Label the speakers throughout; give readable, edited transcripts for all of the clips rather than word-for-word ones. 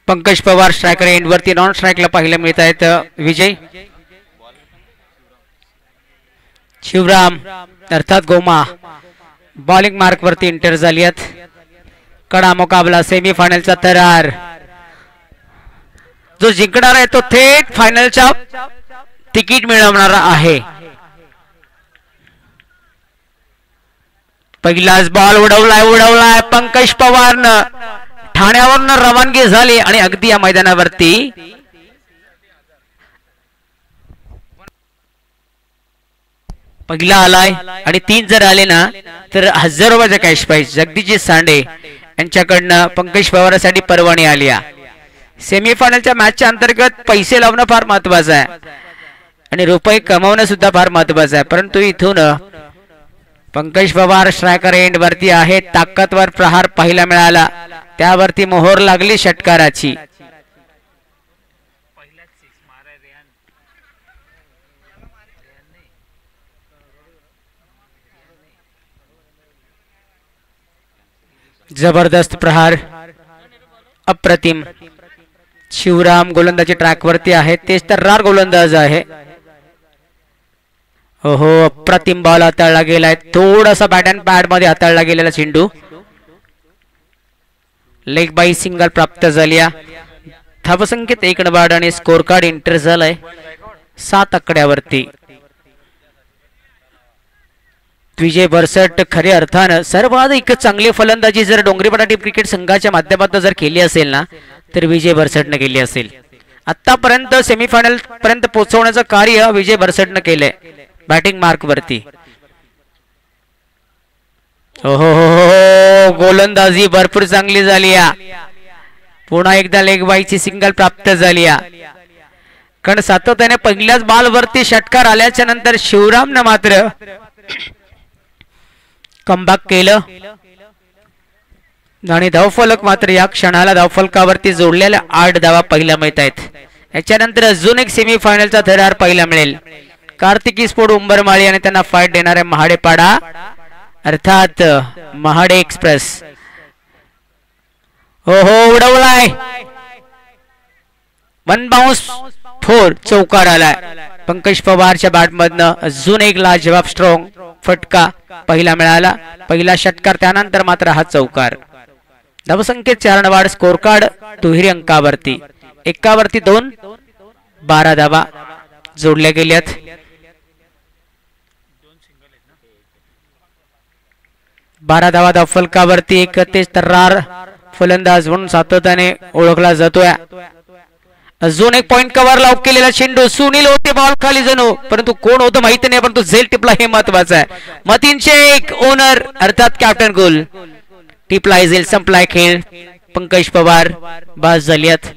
Speaker 1: Pankaj Pawar striker end वरती non स्ट्राइकला पाहायला मिळत आहेत विजय शिवराम अर्थात गोमा बॉलिंग मार्क वरती एंटर झाली आहेत. कडा मुकाबला सेमीफायनलचा थरार जो जिंकणार आहे तो थेट फायनलच्या तिकीट मिळवणार आहे. पहिलाच बॉल उडवलाय पंकज पवारनं ठाण्यावरनं रवानगी झाली आणि अगदी या मैदानावरती पहिला आलाय आणि 3 जर आले ना तर 1000 रुपयाचा कॅश प्राइज जगदीशजी सांडे यांच्याकडनं पंकज पवारांसाठी परवानगी आली. सेमीफायनलच्या मॅचच्या अंतर्गत पैसे लावणं फार महत्वाचं आहे आणि रुपये कमावणं सुद्धा फार महत्वाचं आहे. परंतु इथून पंकज पवार स्ट्रायकर एंड वरती आहे. ताकदवर प्रहार पाहायला मिळाला त्यावरती मोहर लागली षटकाराची. जबरदस्त प्रहार अप्रतिम. शिवराम गोलंदाजी ट्रॅक वरती आहे तेच तर रार गोलंदाज आहे. हो अप्रतिम बॉल हाताळला गेलाय. थोडासा बॅट अँड पॅड मध्ये हाताळला गेलेला चेंडू लेग बाय सिंगल प्राप्त झाली. धावसंख्येत 1 बाद आणि स्कोर कार्ड एंटर झालाय 7 आकड्यावरती. विजय बरसट खऱ्या अर्थानं सर्वाधिक चांगली फलंदाजी जर डोंगरीपाडा टीम क्रिकेट संघाच्या माध्यमातून जर केली असेल ना तर विजय बरसटने केली असेल. आतापर्यंत सेमीफायनल पर्यंत पोहोचवण्याचं कार्य विजय बरसटने केलंय बॅटिंग मार्क वरती. हो गोलंदाजी भरपूर चांगली झाली. पुन्हा एकदा लेग बायची सिंगल प्राप्त झाली. कारण सातत्याने पहिल्याच बॉल वरती षटकार आल्याच्या नंतर शिवरामनं मात्र कमबॅक केलं आणि धावफलक मात्र या क्षणाला धावफलकावरती जोडलेल्या 8 धावा पहिल्या मिळत आहेत. याच्यानंतर अजून एक सेमीफायनलचा थरार पहिला मिळेल. कार्तिकी स्पोर्ट उंबरमाळी आणि त्यांना फाईट देणारे महाडेपाडा अर्थात महाडे एक्सप्रेस. हो उडवलाय 1 बाउन्स 4 चौकार आलाय. पंकज पवारच्या बॅट मधनं अजून एक लाजवाब स्ट्रॉंग फटका पहिला मिळाला. पहिला षटकार त्यानंतर मात्र हा चौकार. धावसंख्येत 4 वाढ. स्कोर कार्ड दुहेरी अंकावरती 1 वरती 2 12 धावा जोडल्या गेल्यात. बारा धावा धावफलकावरती एक तेज तर्रार फलंदाज म्हणून सातत्याने ओळखला जातोय. अजून एक पॉइंट कव्हर लाव केलेला चेंडू सुनील होते बॉल खाली जणू परंतु कोण होतं माहिती नाही परंतु झेल टिपला हे महत्वाचं आहे. मतीनचे एक ओनर अर्थात कॅप्टन गोल टिपला झेल संपलाय खेळ. पंकज पवार बाज झाल्यात.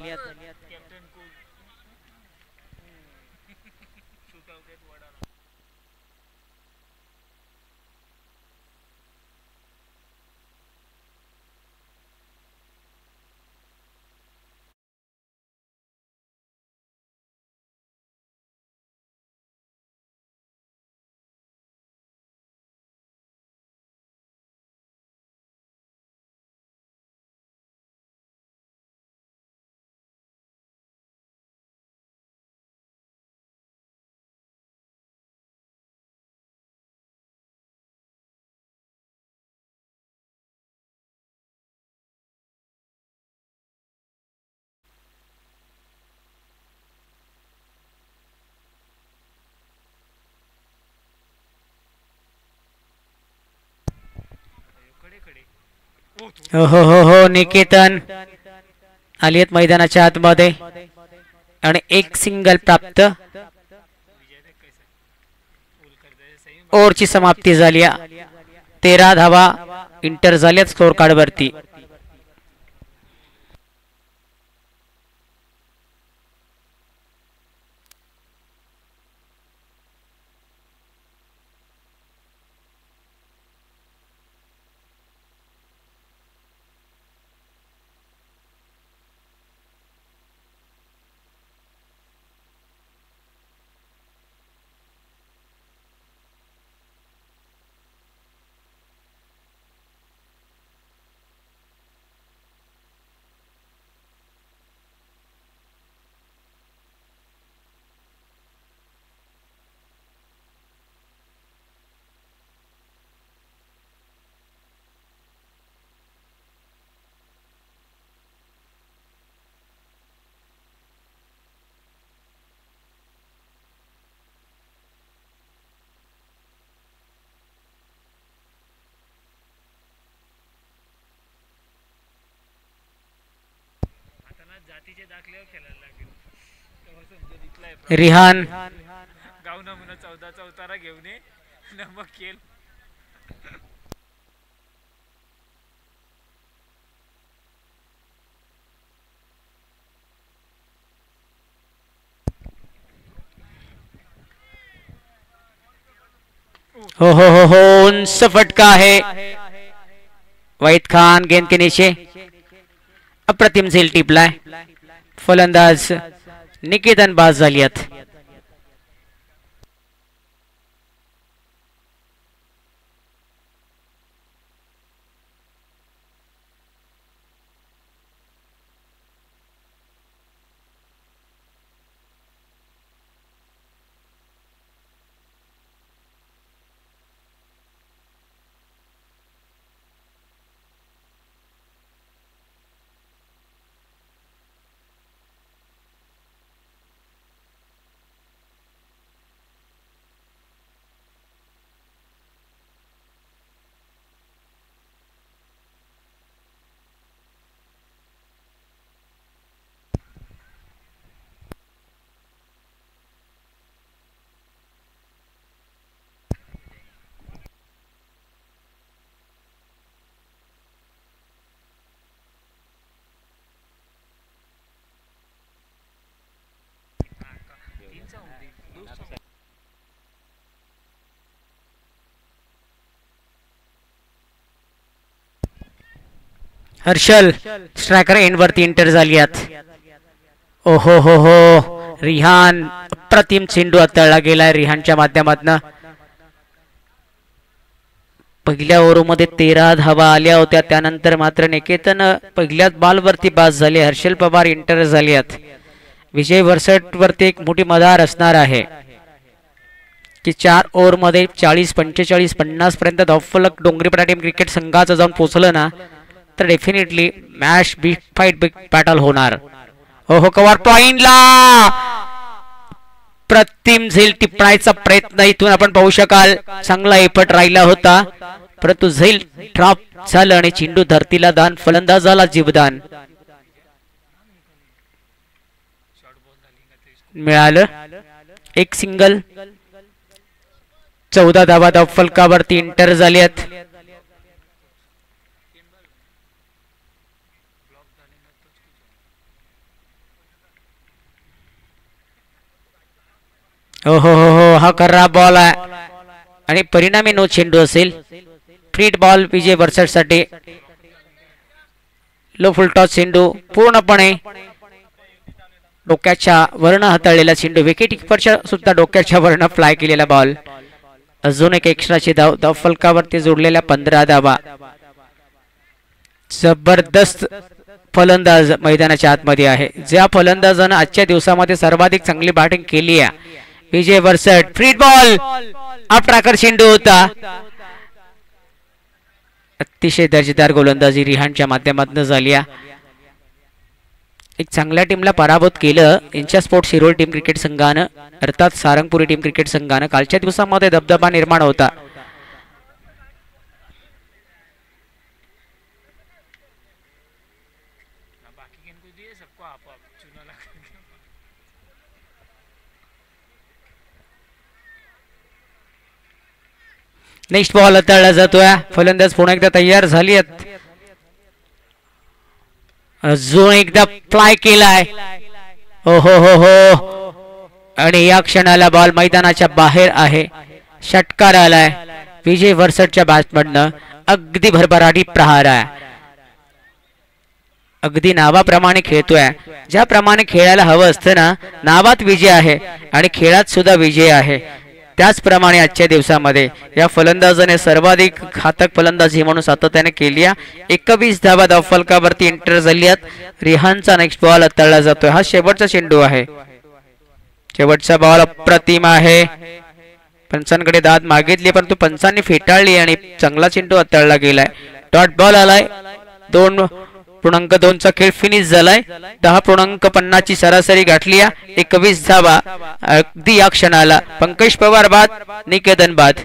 Speaker 1: हो निकेतन आलियत मैदानाच्या आतमध्ये आणि एक सिंगल प्राप्त. ओव्हरची समाप्ती झाली. 13 धावा इंटर झाल्यात स्कोर कार्ड वरती. रिहान हो उनसे फटका है। वहीद खान गेंद के नीचे, अप्रतिम झेल टिपलाय, फलंदाज निकेतन बाद झाली आहेत। हर्षल स्ट्रायकर एंड वरती एंटर झाली आहेत। ओहो हो रिहान, अप्रतिम चेंडू हाताळला गेलाय रिहानच्या माध्यमातून। पहिल्या ओव्हरमध्ये 13 धावा आल्या होत्या, त्यानंतर मात्र निकेतन पहिल्याच बॉलवरती बाद झाले। हर्षल पवार एंटर झाले आहेत। विजय वरसट वरती एक मोठी मदार असणार आहे की 4 ओव्हरमध्ये 40, 45, 50 पर्यंत धावफलक डोंगरीपाडा टीम क्रिकेट संघाचं जाऊन पोहोचलं ना तर definitely match big fight big battle होणार। ओहो कव्हर पॉइंटला प्रतिम झेल टिपण्याचा प्रयत्न इथून आपण पाहू शकाल। चांगला एफर्ट राहिला होता, परंतु झेल ड्रॉप झालं आणि चेंडू धरतीला दान, फलंदाजाला जीवदान मिळालं। एक सिंगल, 14 धावा धावफलकावरती एंटर झाल्यात। हो हा खरा बॉल आहे आणि परिणामी नो चेंडू असेल। फ्रीट बॉल विजय वरसट साठी। लो फुल टॉस चेंडू पूर्णपणे डोक्याच्या वरनं हाताळलेला चेंडू, विकेट किपरच्या सुद्धा डोक्याच्या वरनं फ्लाय केलेला बॉल। अजून एक एक्स्ट्राची धाव, धावफलकावरती जोडलेल्या 15 धावा। जबरदस्त फलंदाज मैदानाच्या आतमध्ये आहे, ज्या फलंदाजानं आजच्या दिवसामध्ये सर्वाधिक चांगली बॅटिंग केली आहे विजय वरसट। फ्रीट बॉल अपट्रॅकर चेंडू होता। अतिशय दर्जेदार गोलंदाजी रिहानच्या माध्यमातून झाली। एक चांगल्या टीमला पराभूत केलं इंचा स्पोर्ट्स शिरोळ टीम क्रिकेट संघानं, अर्थात सारंगपुरी टीम क्रिकेट संघानं। कालच्या दिवसामध्ये दबदबा निर्माण होता। नेक्स्ट बॉल हाताळला जातोय, फलंदाज पुन्हा एकदा तयार झाली आहेत। अजून एकदा फ्लाय केलाय। हो आणि या क्षणाला बॉल मैदानाच्या बाहेर आहे। षटकार आलाय विजय वरसटच्या बॅट्समननं। अगदी भरभराटी प्रहार आहे, अगदी नावाप्रमाणे खेळतोय, ज्याप्रमाणे खेळायला हवं असतं ना। नावात विजय आहे आणि खेळात सुद्धा विजय आहे, त्याचप्रमाणे आजच्या दिवसामध्ये या फलंदाजाने सर्वाधिक घातक फलंदाजी म्हणून सातत्याने केली आहे। 21 धावा धावफलकावरती एंटर झाली आहेत। रिहानचा नेक्स्ट बॉल हाताळला जातोय, हा शेवटचा चेंडू आहे। शेवटचा बॉल अप्रतिम आहे। पंचांकडे दाद मागितली परंतु पंचांनी फेटाळली आणि चांगला चेंडू हाताळला गेलाय। डॉट बॉल आलाय। 2.2 चा खेळ फिनिश झालाय। 10.50 ची सरासरी गाठली आहे। 21 धावा अगदी या क्षणाला। पंकज पवार बाद, निकेतन बाद।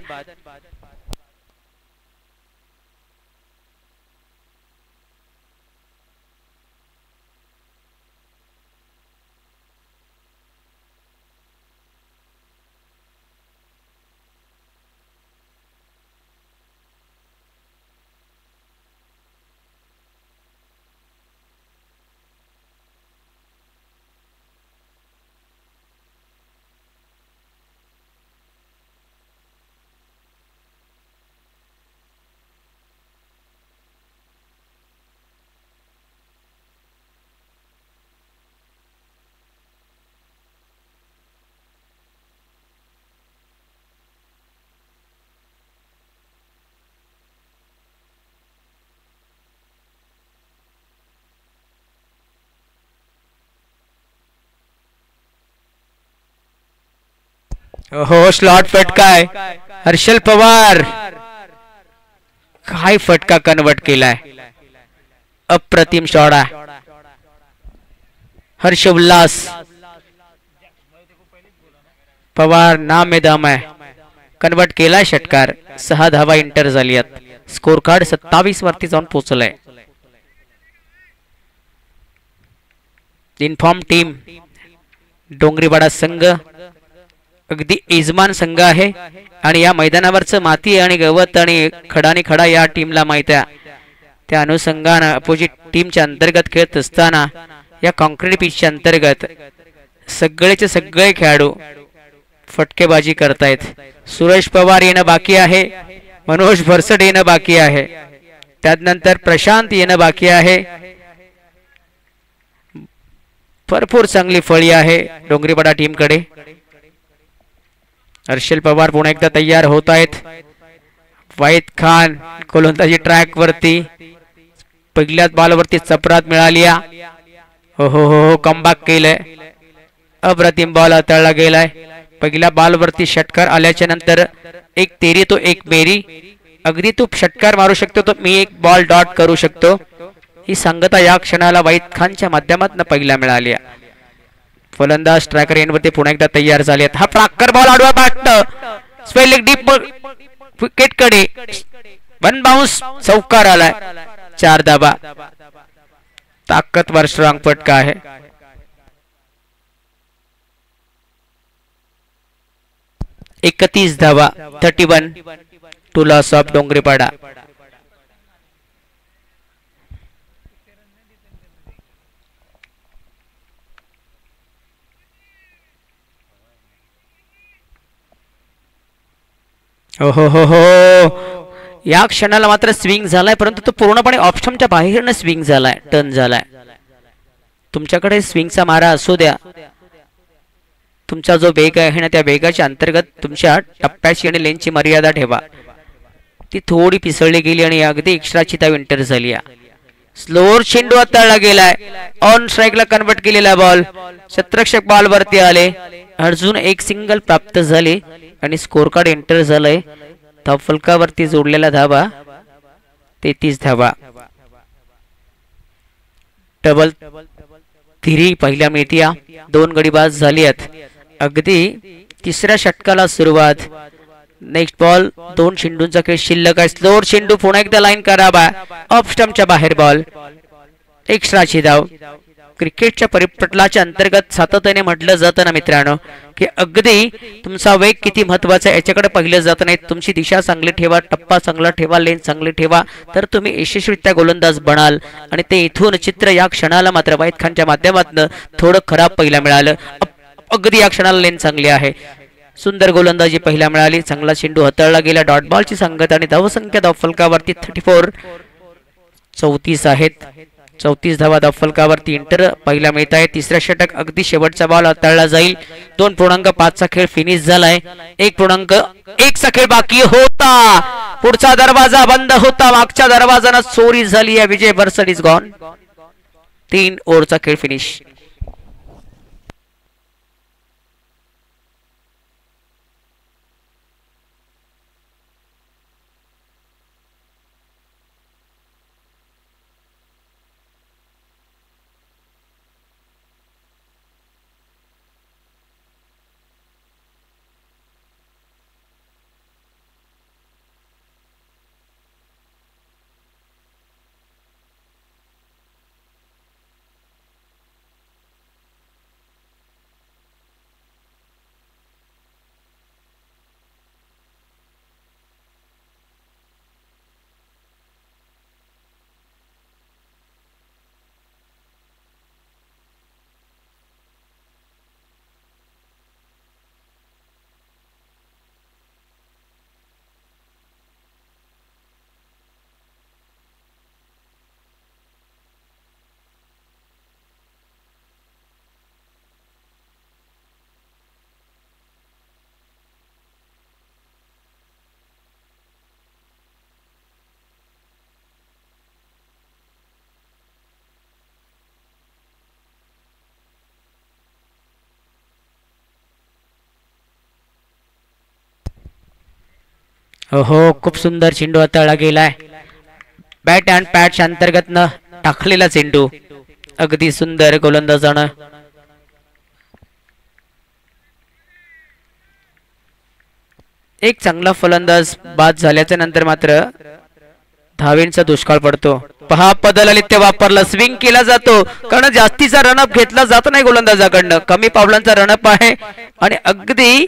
Speaker 1: हो स्लॉट फटका आहे. हर्षल पवार काय फटका कन्वर्ट केलाय. अप्रतिम शॉट आहे. हर्ष उल्लास. पवार नाम में दम आहे. कन्वर्ट केलाय षटकार. 6 धावा इंटर झाली आहेत. स्कोर कार्ड 27 वरती जाऊन पोहोचलाय. इन्फॉर्म टीम डोंगरीवाडा संघ अगदी यजमान संघ आहे आणि या मैदानावरचं माती आणि गवत आणि खडानी खडा या टीमला माहित आहे. त्या अनुषंगानं अपोजिट टीमच्या अंतर्गत खेळत असताना या कॉन्क्रीट पिचच्या अंतर्गत सगळेचे सगळे खेळाडू फटकेबाजी करतायत. सुरेश पवार येणं बाकी आहे. मनोज भरसट येणं बाकी आहे. त्यानंतर प्रशांत येणं बाकी आहे. भरपूर चांगली फळी आहे डोंगरीपाडा टीमकडे. हर्षल पवार पुन्हा एकदा तयार होत आहेत. वाहिद खान गोलंदाजी ट्रॅक वरती. पहिल्याच बॉलवरती चपरात मिळाली. हो हो हो कमबॅक केलंय. अप्रतिम बॉल हाताळला गेलाय. पहिल्या बॉलवरती षटकार आल्याच्या नंतर एक तेरी तो एक मेरी. अगदी तू षटकार मारू शकतो तो मी एक बॉल डॉट करू शकतो. ही सांगता या क्षणाला वाहिद खानच्या माध्यमातून पहिला मिळाली. फलंदाज स्ट्रायकर एंडवरती पुन्हा एकदा तयार झाले. हा फ्लाकर बॉल आडवा पाठत स्पेलिंग डीप विकेट कडे. वन बाउन्स चौकार आलाय. 4 धाबा. ताकदवर स्ट्रॉंग फटका आहे. 31 धावा. 31 टू लॉस ऑफ डोंगरीपाडा. हो हो हो हो या क्षणाला मात्र स्विंग झालाय परंतु तो पूर्णपणे ऑप्शनच्या बाहेरनं स्विंग झालाय. टर्न झालाय. तुमच्याकडे स्विंगचा मारा असू द्या. तुमचा जो वेग आहे ना त्या वेगाच्या अंतर्गत तुमच्या टप्प्याची आणि लेनची मर्यादा ठेवा. ती थोडी पिसळली गेली आणि अगदी एक्स्ट्राची त्या विंटर झाली. स्लोअर चेंडू हाताळला गेलाय. ऑन स्ट्राईकला कन्वर्ट केलेला बॉल. शतरक्षक बॉल वरती आले. अजून एक सिंगल प्राप्त झाले आणि स्कोर कार्ड एंटर झालंय. धावफलकावरती जोडलेला धावा 33 धावा. डबल थिरी पहिल्या मिळतीया. 2 गडी बाद झाली आहेत. अगदी तिसऱ्या षटकाला सुरुवात. नेक्स्ट बॉल 2 चेंडूंचा खेळ शिल्लक आहे. स्लोअर चेंडू पुन्हा एकदा लाईन करावा. ऑफ स्टंपच्या बाहेर बॉल. एक्स्ट्राची धाव. क्रिकेटच्या परिपटलाच्या अंतर्गत सातत्याने म्हटलं जातं ना मित्रांनो की अगदी तुमचा वेग किती महत्वाचा आहे याच्याकडे पाहिलं जात नाही. तुमची दिशा चांगली ठेवा. टप्पा चांगला ठेवा. लेन चांगली ठेवा तर तुम्ही यशस्वीरित्या गोलंदाज बनाल. आणि ते इथून चित्र या क्षणाला मात्र वाहिद खानच्या माध्यमातून थोडं खराब पहिला मिळालं. अगदी या क्षणाला लेन चांगली आहे. सुंदर गोलंदाजी पहिला मिळाली. चांगला चेंडू हाताळला गेला. डॉट बॉलची संगत आणि धावसंख्या धावफलकावरती 34 34 आहेत. 34 धावा धावफलकावरती इंटर पहिला मिळत आहे. तिसऱ्या षटक अगदी शेवटचा बॉल हाताळला जाईल. 2.5 चा खेळ फिनिश झालाय. 1.1 चा खेळ बाकी होता. पुढचा दरवाजा बंद होता. मागच्या दरवाजाने चोरी झाली आहे. विजय बरसड इज गॉन. 3 ओव्हरचा खेळ फिनिश. हो हो, खूप सुंदर चेंडू हाताळला गेलाय. बॅट अँड पॅच अंतर्गत न टाकलेला चेंडू अगदी सुंदर गोलंदाजानं. एक चांगला फलंदाज बाद झाल्याच्या नंतर मात्र धावेंचा दुष्काळ पडतो. पहा पदललित वापरला, स्विंग केला जातो कारण जास्तीचा रनअप घेतला जात नाही गोलंदाजाकडनं. कमी पावलांचा रनअप आहे आणि अगदी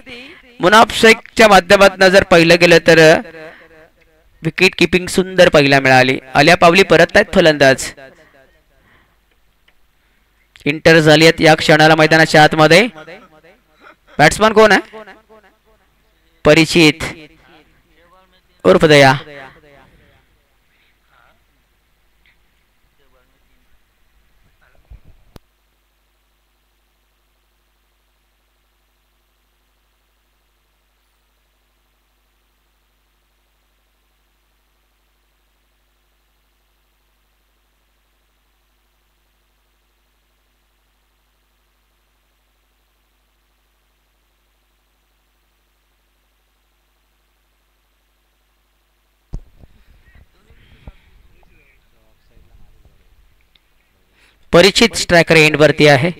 Speaker 1: मुनाफ शेखच्या माध्यमातून जर पाहिलं गेलं तर विकेट किपिंग सुंदर पाहायला मिळाली. आल्या पावली परत आहेत फलंदाज. इंटर झाली आहेत या क्षणाला मैदानाच्या आतमध्ये. बॅट्समन कोण आहे? परिचित उर्फ दया. परिचित स्ट्रायकर एंड वरती आहे.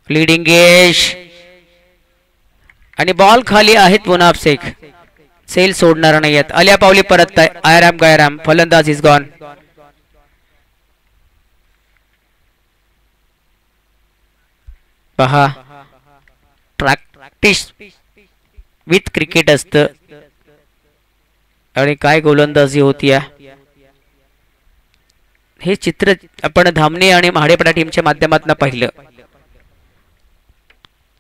Speaker 1: लीडिंग एज आणि बॉल खाली आहेत मुनाफ शेख. सेल सोडणार नाही आहेत. आल्या पावली परत आहे. आयराम गायराम फलंदाज इज गॉन. पहा प्रॅक्टिस विथ क्रिकेट असतं आणि काय गोलंदाजी होती. हे चित्र आपण धामणे आणि महाडेपडा टीमच्या माध्यमातून पाहिलं.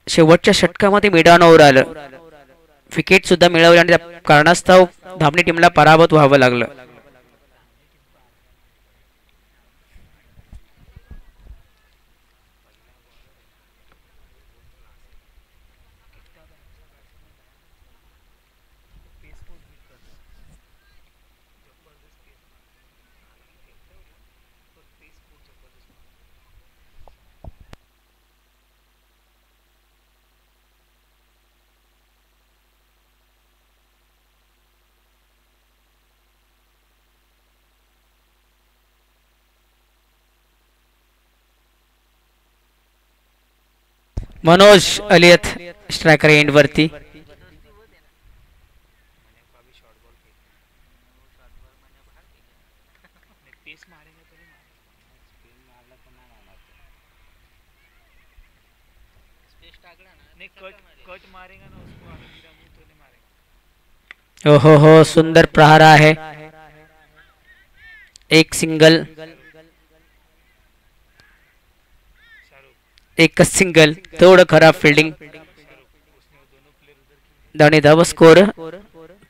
Speaker 1: शेवटच्या षटकामध्ये मिडॉन ओव्हर आलं, विकेट सुद्धा मिळवली आणि त्या कारणास्तव धामणे टीमला पराभूत व्हावं लागलं. मनोज अलियत स्ट्रायकर एंड वरती. हो हो, सुंदर प्रहार आहे. एक सिंगल, एकच सिंगल, थोडं खराब फिल्डिंग. आणि धाव स्कोर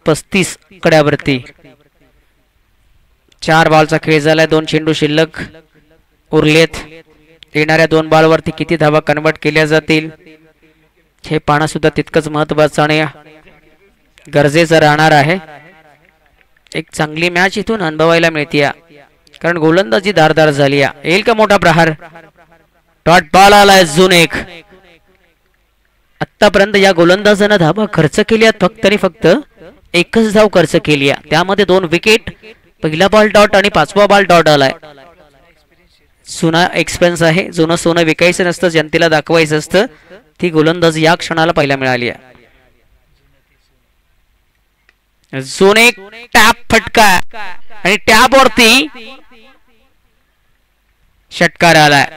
Speaker 1: 35 कड्यावरती. 4 बॉलचा खेळ झालाय. 2 चेंडू शिल्लक उरलेत. येणाऱ्या 2 बॉलवरती किती धावा कन्वर्ट केल्या जातील हे पाहणं सुद्धा तितकंच महत्वाचं आणि गरजेचं राहणार आहे. एक चांगली मॅच इथून अनुभवायला मिळते कारण गोलंदाजी धारदार झाली. येईल का मोठा प्रहार? डॉट बॉल आलाय. झोन 1. आतापर्यंत या गोलंदाजानं धावा खर्च केल्या फक्त आणि फक्त एकच धाव खर्च केली. त्यामध्ये 2 विकेट. पहिला बॉल डॉट आणि 5वा बॉल डॉट आलाय. जुना एक्सपेन्स आहे. जुनं सोनं विकायचं नसतं, जनतेला दाखवायचं असतं. ती गोलंदाजी या क्षणाला पाहायला मिळाली. झोन 1 टॅप फटका आणि टॅप वरती षटकार आलाय.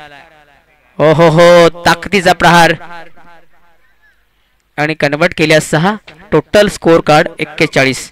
Speaker 1: हो हो हो, ताकदीचा प्रहार आणि कन्वर्ट केल्या 6. Total score card 41.